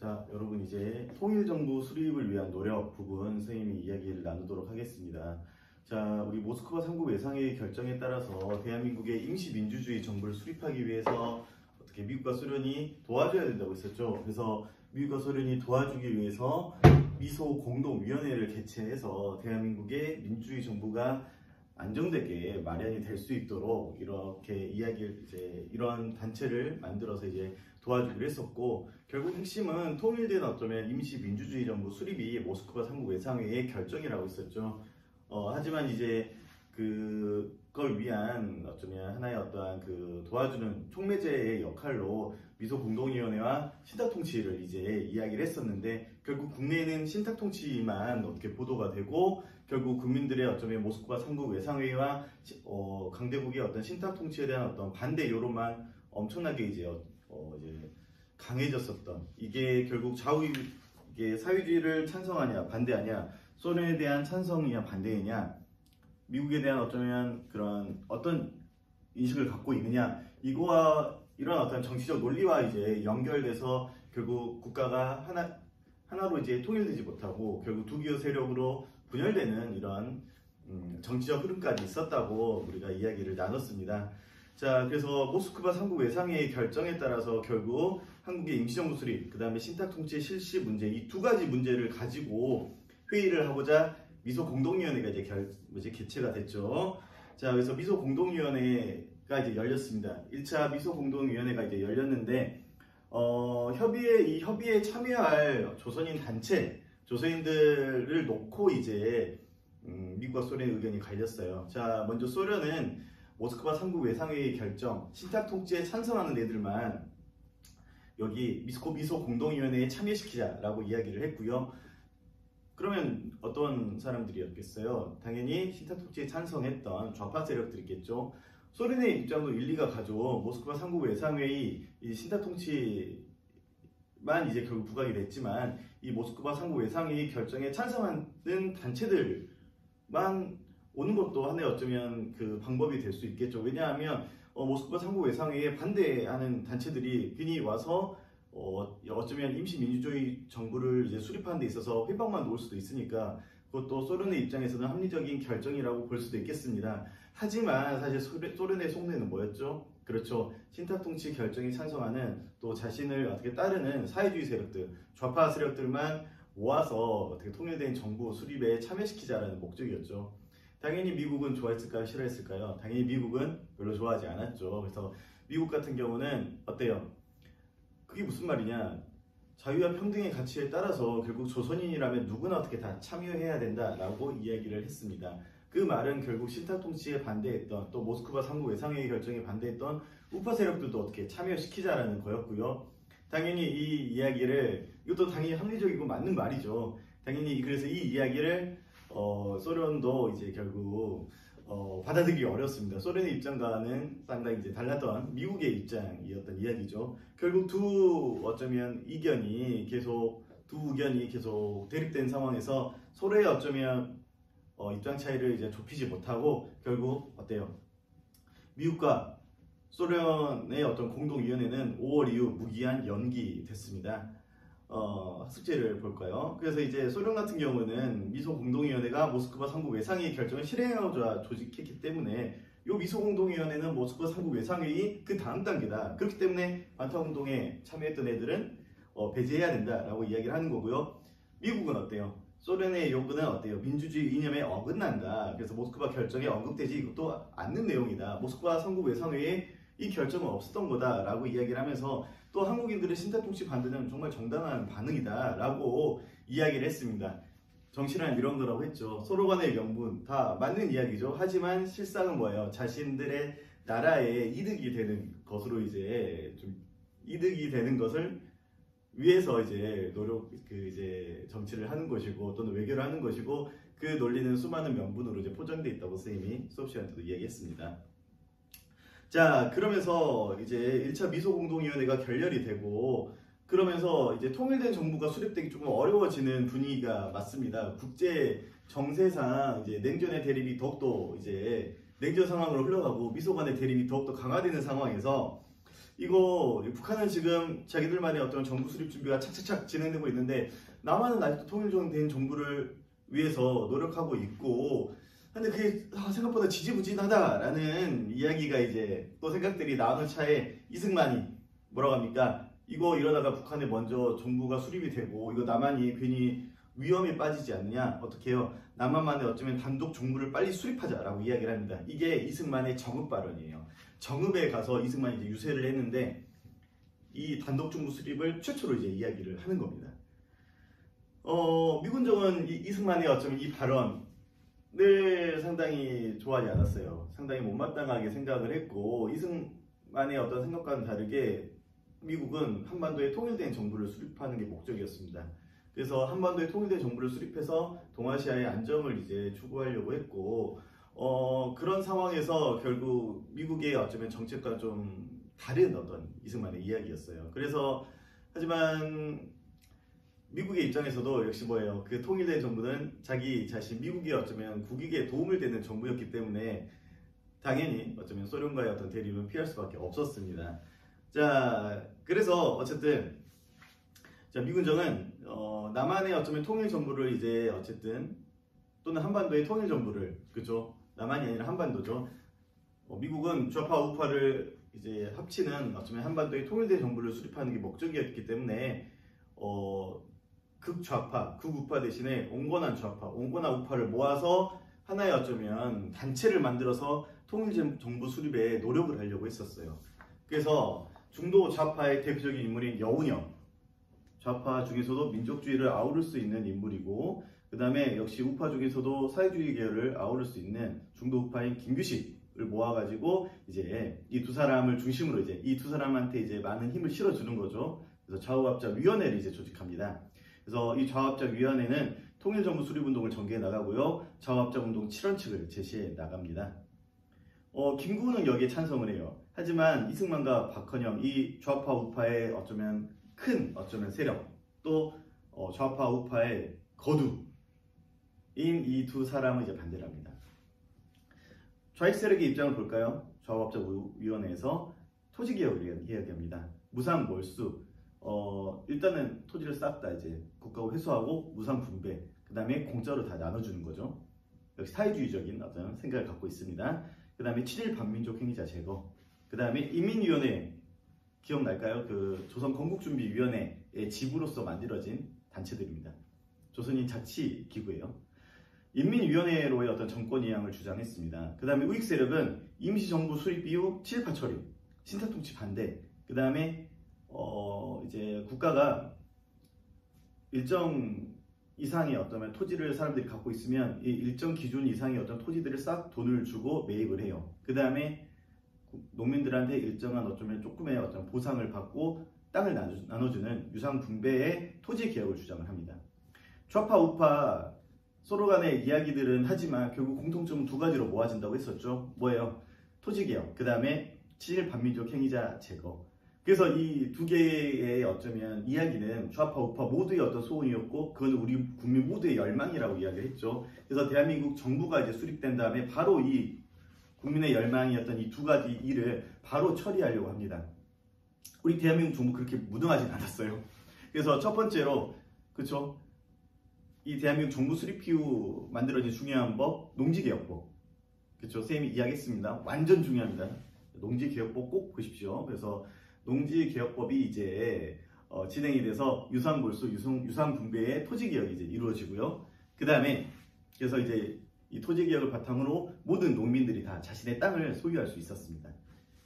자, 여러분 이제 통일정부 수립을 위한 노력 부분 선생님이 이야기를 나누도록 하겠습니다. 자, 우리 모스크바 3국 외상회의 결정에 따라서 대한민국의 임시민주주의 정부를 수립하기 위해서 어떻게 미국과 소련이 도와줘야 된다고 했었죠. 그래서 미국과 소련이 도와주기 위해서 미소 공동위원회를 개최해서 대한민국의 민주주의 정부가 안정되게 마련이 될 수 있도록 이렇게 이러한 단체를 만들어서 도와주기로 했었고, 결국 핵심은 통일된 어쩌면 임시 민주주의 정부 수립이 모스크바 3국 외상회의 결정이라고 했었죠. 하지만 그걸 위한 어쩌면 하나의 어떠한 도와주는 촉매제의 역할로 미소 공동위원회와 신탁통치를 이야기를 했었는데, 결국 국내에는 신탁통치만 어떻게 보도가 되고, 결국 국민들의 어쩌면 모스크바 3국 외상회의와 강대국의 어떤 신탁통치에 대한 어떤 반대 여론만 엄청나게 강해졌었던, 이게 결국 이게 사회주의를 찬성하냐 반대하냐, 소련에 대한 찬성이냐 반대이냐, 미국에 대한 어쩌면 어떤 인식을 갖고 있느냐, 이거와 이런 어떤 정치적 논리와 연결돼서 결국 국가가 하나로 통일되지 못하고 결국 두 기호 세력으로 분열되는 이런 정치적 흐름까지 있었다고 우리가 이야기를 나눴습니다. 자, 그래서 모스크바 3국 외상회의 결정에 따라서 결국 한국의 임시정부 수립, 그 다음에 신탁통치 실시 문제, 이 두 가지 문제를 가지고 회의를 하고자 미소 공동위원회가 개최가 됐죠. 자, 그래서 미소 공동위원회가 열렸습니다. 1차 미소 공동위원회가 열렸는데, 이 협의에 참여할 조선인 단체, 조선인들을 놓고 미국과 소련의 의견이 갈렸어요. 자, 먼저 소련은 모스크바 3국 외상회의 결정, 신탁통치에 찬성하는 애들만 여기 미소 공동위원회에 참여시키자라고 이야기를 했고요. 그러면 어떤 사람들이었겠어요? 당연히 신탁통치에 찬성했던 좌파 세력들이겠죠. 소련의 입장도 일리가 가죠. 모스크바 3국 외상회의 신탁통치만 결국 부각이 됐지만, 이 모스크바 3국 외상회의 결정에 찬성하는 단체들만 오는 것도 하나의 어쩌면 방법이 될 수 있겠죠. 왜냐하면 모스크바 3국 외상회의에 반대하는 단체들이 괜히 와서 어쩌면 임시민주주의 정부를 수립하는 데 있어서 휘방만 놓을 수도 있으니까, 그것도 소련의 입장에서는 합리적인 결정이라고 볼 수도 있겠습니다. 하지만 사실 소련의 속내는 뭐였죠? 그렇죠. 신탁통치 결정에 찬성하는, 또 자신을 어떻게 따르는 사회주의 세력들, 좌파 세력들만 모아서 어떻게 통일된 정부 수립에 참여시키자라는 목적이었죠. 당연히 미국은 좋아했을까요? 싫어했을까요? 당연히 미국은 별로 좋아하지 않았죠. 그래서 미국 같은 경우는 어때요? 그게 무슨 말이냐? 자유와 평등의 가치에 따라서 결국 조선인이라면 누구나 어떻게 다 참여해야 된다라고 이야기를 했습니다. 그 말은 결국 신탁통치에 반대했던, 또 모스크바 3국 외상회의 결정에 반대했던 우파 세력들도 어떻게 참여시키자라는 거였고요. 당연히 이것도 당연히 합리적이고 맞는 말이죠. 당연히 그래서 이 이야기를 소련도 결국 받아들이기 어렵습니다. 소련의 입장과는 상당히 달랐던 미국의 입장이었던 이야기죠. 결국 두 의견이 계속 대립된 상황에서 서로의 입장 차이를 좁히지 못하고, 결국 어때요? 미국과 소련의 공동위원회는 5월 이후 무기한 연기됐습니다. 숙제를 볼까요? 그래서 소련 같은 경우는 미소 공동위원회가 모스크바 3국 외상회의 결정을 실행하고자 조직했기 때문에, 이 미소 공동위원회는 모스크바 3국 외상회의 그 다음 단계다. 그렇기 때문에 반타운동에 참여했던 애들은 배제해야 된다라고 이야기를 하는 거고요. 미국은 어때요? 소련의 요구는 어때요? 민주주의 이념에 어긋난다. 그래서 모스크바 결정에 언급되지 이것도 않는 내용이다. 모스크바 3국 외상회의에 이 결정은 없었던 거다라고 이야기를 하면서, 또 한국인들의 신탁통치 반대는 정말 정당한 반응이다라고 이야기를 했습니다. 정치란 이런 거라고 했죠. 서로 간의 명분 다 맞는 이야기죠. 하지만 실상은 뭐예요? 자신들의 나라에 이득이 되는 것으로 이득이 되는 것을 위해서 정치를 하는 것이고, 또는 외교를 하는 것이고, 그 논리는 수많은 명분으로 포장되어 있다고 선생님이 수업 시간에 때도 이야기했습니다. 자, 그러면서 1차 미소 공동위원회가 결렬이 되고, 그러면서 통일된 정부가 수립되기 조금 어려워지는 분위기가 맞습니다. 국제 정세상 냉전의 대립이 더욱더 냉전 상황으로 흘러가고, 미소 간의 대립이 더욱더 강화되는 상황에서 이거 북한은 지금 자기들만의 어떤 정부 수립 준비가 착착착 진행되고 있는데 남한은 아직도 통일된 정부를 위해서 노력하고 있고 근데 그게 생각보다 지지부진하다라는 이야기가 이제 또 생각들이 나오는 차에 이승만이 뭐라고 합니까? 이거 이러다가 북한에 먼저 정부가 수립이 되고 이거 남한이 괜히 위험에 빠지지 않느냐? 어떻게 해요? 남한만에 어쩌면 단독 정부를 빨리 수립하자라고 이야기를 합니다. 이게 이승만의 정읍 발언이에요. 정읍에 가서 이승만이 이제 유세를 했는데 이 단독 정부 수립을 최초로 이제 이야기를 하는 겁니다. 미군정은 이승만의 어쩌면 이 발언을 상당히 좋아하지 않았어요. 상당히 못마땅하게 생각을 했고 이승만의 어떤 생각과는 다르게 미국은 한반도에 통일된 정부를 수립하는 게 목적이었습니다. 그래서 한반도에 통일된 정부를 수립해서 동아시아의 안정을 이제 추구하려고 했고 그런 상황에서 결국 미국의 어쩌면 정책과 좀 다른 어떤 이승만의 이야기였어요. 그래서 하지만 미국의 입장에서도 역시 뭐예요? 그 통일된 정부는 자기 자신 미국이 어쩌면 국익에 도움을 되는 정부였기 때문에 당연히 어쩌면 소련과의 어떤 대립은 피할 수밖에 없었습니다. 자, 그래서 어쨌든 자, 미군정은 남한의 어쩌면 통일 정부를 이제 어쨌든 또는 한반도의 통일 정부를 그죠? 남한이 아니라 한반도죠. 미국은 좌파 우파를 이제 합치는 어쩌면 한반도의 통일된 정부를 수립하는 게 목적이었기 때문에 극좌파, 극우파 대신에 온건한 좌파, 온건한 우파를 모아서 하나의 어쩌면 단체를 만들어서 통일 정부 수립에 노력을 하려고 했었어요. 그래서 중도 좌파의 대표적인 인물인 여운형, 좌파 중에서도 민족주의를 아우를 수 있는 인물이고 그 다음에 역시 우파 중에서도 사회주의 계열을 아우를 수 있는 중도 우파인 김규식을 모아가지고 이제 이 두 사람을 중심으로 이제 이 두 사람한테 이제 많은 힘을 실어주는 거죠. 그래서 좌우합작위원회를 이제 조직합니다. 그래서 이 좌우합작위원회는 통일정부 수립운동을 전개해 나가고요. 좌우합작운동 7원칙을 제시해 나갑니다. 김구는 여기에 찬성을 해요. 하지만 이승만과 박헌영 이 좌파 우파의 어쩌면 세력 또 좌파 우파의 거두인 이 두 사람은 이제 반대를 합니다. 좌익 세력의 입장을 볼까요? 좌우합작위원회에서 토지개혁을 이야기합니다. 무상몰수 일단은 토지를 싹 다 이제 국가로 회수하고 무상분배 그 다음에 공짜로 다 나눠주는 거죠. 역시 사회주의적인 어떤 생각을 갖고 있습니다. 그 다음에 친일 반민족 행위자 제거 그 다음에 인민위원회 기억날까요? 그 조선 건국준비위원회의 지부로서 만들어진 단체들입니다. 조선인 자치기구예요. 인민위원회로의 어떤 정권 이양을 주장했습니다. 그 다음에 우익 세력은 임시정부 수립 이후 친일파 처리, 신탁통치 반대, 그 다음에 이제 국가가 일정 이상의 어떤 토지를 사람들이 갖고 있으면 이 일정 기준 이상의 어떤 토지들을 싹 돈을 주고 매입을 해요. 그 다음에 농민들한테 일정한 어쩌면 조금의 어떤 보상을 받고 땅을 나눠주는 유상분배의 토지 개혁을 주장을 합니다. 좌파 우파 서로 간의 이야기들은 하지만 결국 공통점은 두 가지로 모아진다고 했었죠. 뭐예요? 토지 개혁, 그 다음에 친일 반민족 행위자 제거. 그래서 이 두 개의 어쩌면 이야기는 좌파 우파 모두의 어떤 소원이었고 그건 우리 국민 모두의 열망이라고 이야기를 했죠. 그래서 대한민국 정부가 이제 수립된 다음에 바로 이 국민의 열망이었던 이 두 가지 일을 바로 처리하려고 합니다. 우리 대한민국 정부 그렇게 무능하진 않았어요. 그래서 첫 번째로 그쵸? 이 대한민국 정부 수립 이후 만들어진 중요한 법 농지개혁법. 그쵸? 쌤이 이야기했습니다. 완전 중요합니다. 농지개혁법 꼭 보십시오. 그래서 농지개혁법이 이제 진행이 돼서 유상몰수, 유상분배의 토지개혁이 이제 이루어지고요. 그 다음에 그래서 이제 이 토지개혁을 바탕으로 모든 농민들이 다 자신의 땅을 소유할 수 있었습니다.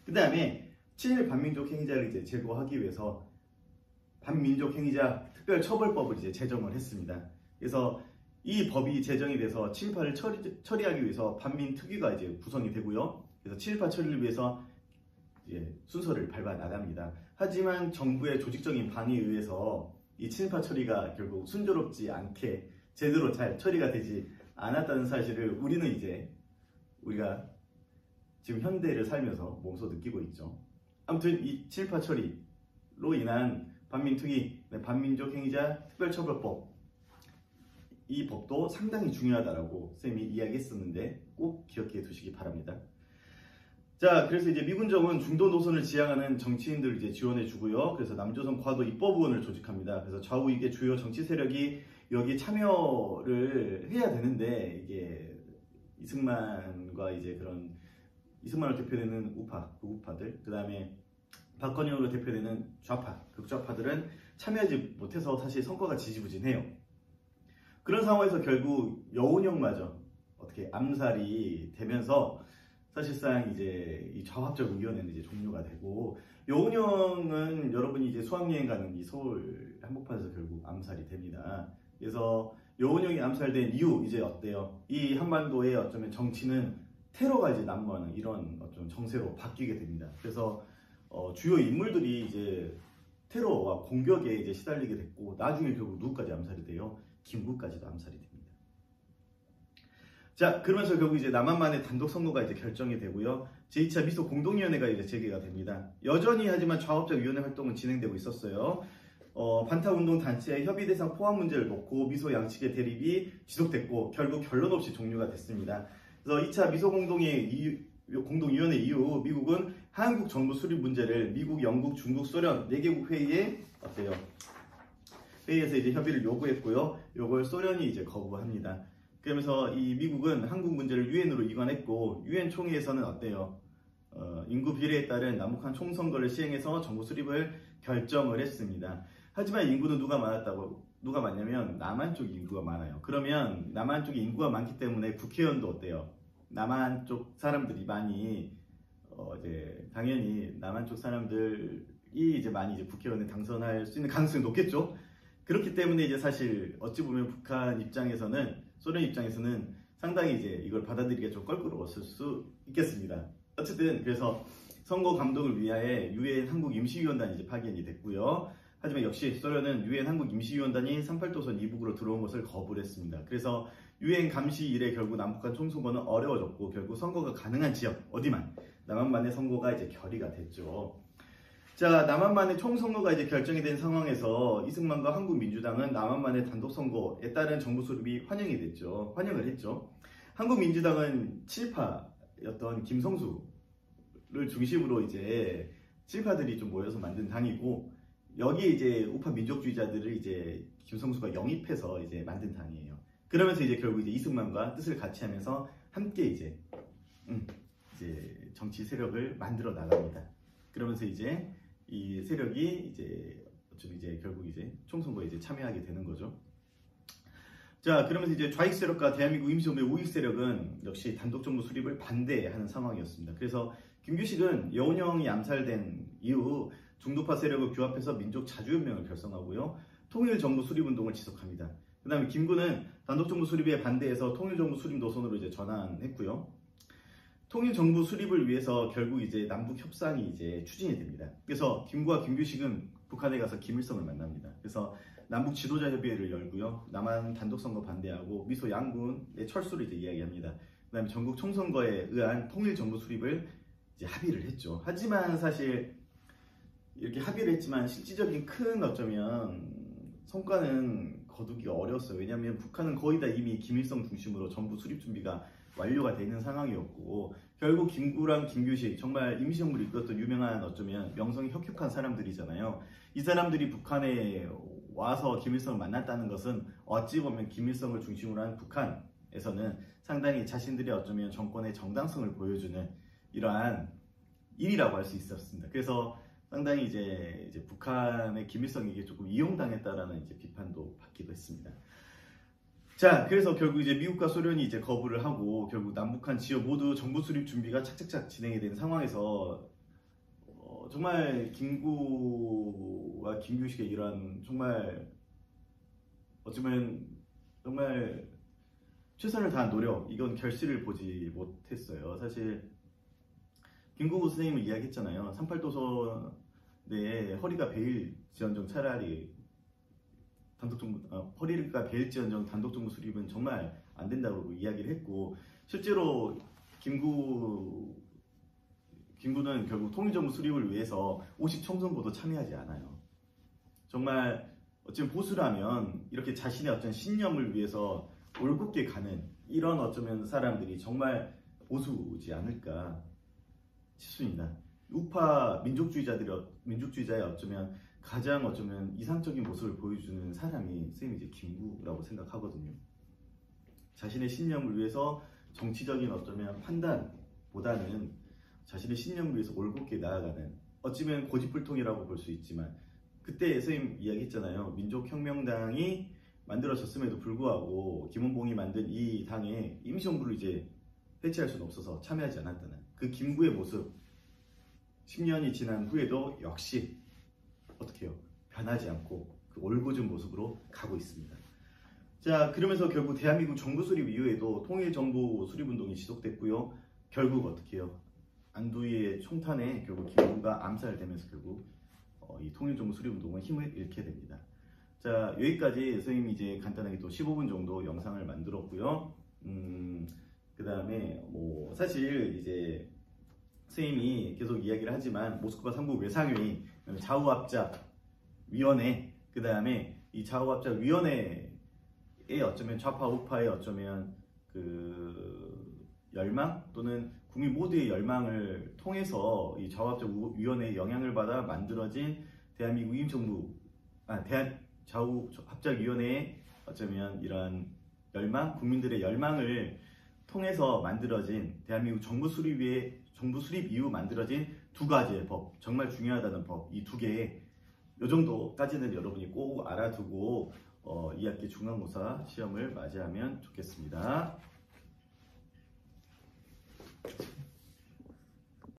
그 다음에 친일 반민족 행위자를 이제 제거하기 위해서 반민족 행위자 특별처벌법을 이제 제정을 했습니다. 그래서 이 법이 제정이 돼서 친일파를 처리하기 위해서 반민특위가 이제 구성이 되고요. 그래서 친일파 처리를 위해서 이제 순서를 밟아 나갑니다. 하지만 정부의 조직적인 방해에 의해서 이 친일파 처리가 결국 순조롭지 않게 제대로 잘 처리가 되지 않았다는 사실을 우리가 지금 현대를 살면서 몸소 느끼고 있죠. 아무튼 이 친일파 처리로 인한 반민특위, 반민족 행위자 특별처벌법 이 법도 상당히 중요하다라고 쌤이 이야기했었는데 꼭 기억해 두시기 바랍니다. 자, 그래서 이제 미군정은 중도 노선을 지향하는 정치인들을 이제 지원해 주고요. 그래서 남조선 과도 입법의원을 조직합니다. 그래서 좌우익의 주요 정치 세력이 여기에 참여를 해야 되는데, 이게 이승만과 이제 그런 이승만으로 대표되는 우파, 극우파들, 그 다음에 박건영으로 대표되는 좌파, 극좌파들은 참여하지 못해서 사실 성과가 지지부진해요. 그런 상황에서 결국 여운형마저 어떻게 암살이 되면서 사실상 이제 이 좌합적 의견에는 이제 종료가 되고, 여운형은 여러분이 이제 수학여행 가는 이 서울 한복판에서 결국 암살이 됩니다. 그래서 여운형이 암살된 이유 이제 어때요? 이 한반도의 어쩌면 정치는 테러가 이제 난무하는 이런 어떤 정세로 바뀌게 됩니다. 그래서 주요 인물들이 이제 테러와 공격에 이제 시달리게 됐고, 나중에 결국 누구까지 암살이 돼요? 김구까지도 암살이 됩니다. 자, 그러면서 결국 이제 남한만의 단독 선거가 이제 결정이 되고요. 제2차 미소 공동위원회가 이제 재개가 됩니다. 여전히 하지만 좌합적 위원회 활동은 진행되고 있었어요. 반타운동 단체의 협의 대상 포함 문제를 놓고 미소 양측의 대립이 지속됐고, 결국 결론 없이 종료가 됐습니다. 그래서 2차 미소 공동위원회 이후 미국은 한국 정부 수립 문제를 미국, 영국, 중국, 소련 4개국 회의에 어때요? 회의에서 이제 협의를 요구했고요. 이걸 소련이 이제 거부합니다. 그러면서 이 미국은 한국 문제를 유엔으로 이관했고, 유엔 총회에서는 어때요? 인구 비례에 따른 남북한 총선거를 시행해서 정부 수립을 결정을 했습니다. 하지만 인구는 누가 많냐면 남한 쪽 인구가 많아요. 그러면 남한 쪽에 인구가 많기 때문에 국회의원도 어때요? 남한 쪽 사람들이 많이 이제 당연히 남한 쪽 사람들이 이제 많이 이제 국회의원에 당선할 수 있는 가능성이 높겠죠. 그렇기 때문에 이제 사실 어찌 보면 북한 입장에서는, 소련 입장에서는 상당히 이제 이걸 받아들이기가 좀 껄끄러웠을 수 있겠습니다. 어쨌든 그래서 선거 감독을 위하여 유엔 한국 임시위원단이 이제 파견이 됐고요. 하지만 역시 소련은 유엔 한국 임시위원단이 38도선 이북으로 들어온 것을 거부를 했습니다. 그래서 유엔 감시 이래 결국 남북한 총선거는 어려워졌고, 결국 선거가 가능한 지역 어디만, 남한만의 선거가 이제 결의가 됐죠. 자, 남한만의 총선거가 이제 결정이 된 상황에서 이승만과 한국민주당은 남한만의 단독선거에 따른 정부 수립이 환영을 했죠. 한국민주당은 친일파였던 김성수를 중심으로 이제 친일파들이 좀 모여서 만든 당이고, 여기에 이제 우파 민족주의자들을 이제 김성수가 영입해서 이제 만든 당이에요. 그러면서 이제 결국 이제 이승만과 뜻을 같이 하면서 함께 이제 정치 세력을 만들어 나갑니다. 그러면서 이제 이 세력이 이제 결국 이제 총선거에 이제 참여하게 되는 거죠. 자, 그러면서 이제 좌익 세력과 대한민국 임시정부의 우익 세력은 역시 단독 정부 수립을 반대하는 상황이었습니다. 그래서 김규식은 여운형이 암살된 이후 중도파 세력을 규합해서 민족 자주연맹을 결성하고요. 통일정부 수립운동을 지속합니다. 그 다음에 김구는 단독정부 수립에 반대해서 통일정부 수립 노선으로 이제 전환했고요. 통일정부 수립을 위해서 결국 이제 남북 협상이 이제 추진이 됩니다. 그래서 김구와 김규식은 북한에 가서 김일성을 만납니다. 그래서 남북 지도자 협의회를 열고요. 남한 단독선거 반대하고 미소 양군의 철수를 이제 이야기합니다. 그 다음에 전국 총선거에 의한 통일정부 수립을 이제 합의를 했죠. 하지만 사실 이렇게 합의를 했지만 실질적인 큰 어쩌면 성과는 거두기가 어려웠어요. 왜냐하면 북한은 거의 다 이미 김일성 중심으로 정부 수립 준비가 완료가 되는 상황이었고, 결국 김구랑 김규식, 정말 임시정부를 이끌었던 유명한 어쩌면 명성이 혁혁한 사람들이잖아요. 이 사람들이 북한에 와서 김일성을 만났다는 것은 어찌 보면 김일성을 중심으로 한 북한에서는 상당히 자신들의 어쩌면 정권의 정당성을 보여주는 이러한 일이라고 할 수 있었습니다. 그래서 상당히 이제 북한의 김일성에게 조금 이용당했다라는 이제 비판도 받기도 했습니다. 자, 그래서 결국 이제 미국과 소련이 이제 거부를 하고, 결국 남북한 지역 모두 정부 수립 준비가 착착착 진행이 된 상황에서 정말 김구와 김규식의 이런 정말 어쩌면 정말 최선을 다한 노력, 이건 결실을 보지 못했어요. 사실 김구 선생님은 이야기했잖아요. 38도선에 허리가 베일지언정 차라리 허리가 베일지언정 단독정부 수립은 정말 안 된다고 이야기를 했고, 실제로 김구는 결국 통일정부 수립을 위해서 50 총선거도 참여하지 않아요. 정말 어쩌면 보수라면 이렇게 자신의 어떤 신념을 위해서 올곧게 가는 이런 어쩌면 사람들이 정말 보수지 않을까. 싶습니다. 우파 민족주의자의 어쩌면 가장 이상적인 모습을 보여주는 사람이 쌤이 이제 김구라고 생각하거든요. 자신의 신념을 위해서 정치적인 어쩌면 판단보다는 자신의 신념을 위해서 올곧게 나아가는, 어찌면 고집불통이라고 볼 수 있지만, 그때 선생님 이야기했잖아요. 민족혁명당이 만들어졌음에도 불구하고 김원봉이 만든 이 당에 임시정부를 이제 해체할 수는 없어서 참여하지 않았다는 그 김구의 모습, 10년이 지난 후에도 역시 어떻게 해요? 변하지 않고 그 올곧은 모습으로 가고 있습니다. 자, 그러면서 결국 대한민국 정부 수립 이후에도 통일정부 수립운동이 지속됐고요. 결국 어떻게 해요? 안두희의 총탄에 결국 김구가 암살되면서 결국 이 통일정부 수립운동은 힘을 잃게 됩니다. 자, 여기까지 선생님이 이제 간단하게 또 15분 정도 영상을 만들었고요. 그 다음에 뭐 사실 이제 선생님이 계속 이야기를 하지만 모스크바 3국 외상회의, 좌우합작위원회, 그 다음에 이 좌우합작위원회에 어쩌면 좌파 우파의 어쩌면 그 열망 또는 국민 모두의 열망을 통해서 이 좌우합작위원회의 영향을 받아 만들어진 대한민국 임정부, 좌우합작위원회의 어쩌면 이런 열망, 국민들의 열망을 통해서 만들어진 대한민국 정부 수립 이후 만들어진 두 가지의 법, 정말 중요하다는 법, 이 두 개, 요 정도까지는 여러분이 꼭 알아두고 2학기 중간고사 시험을 맞이하면 좋겠습니다.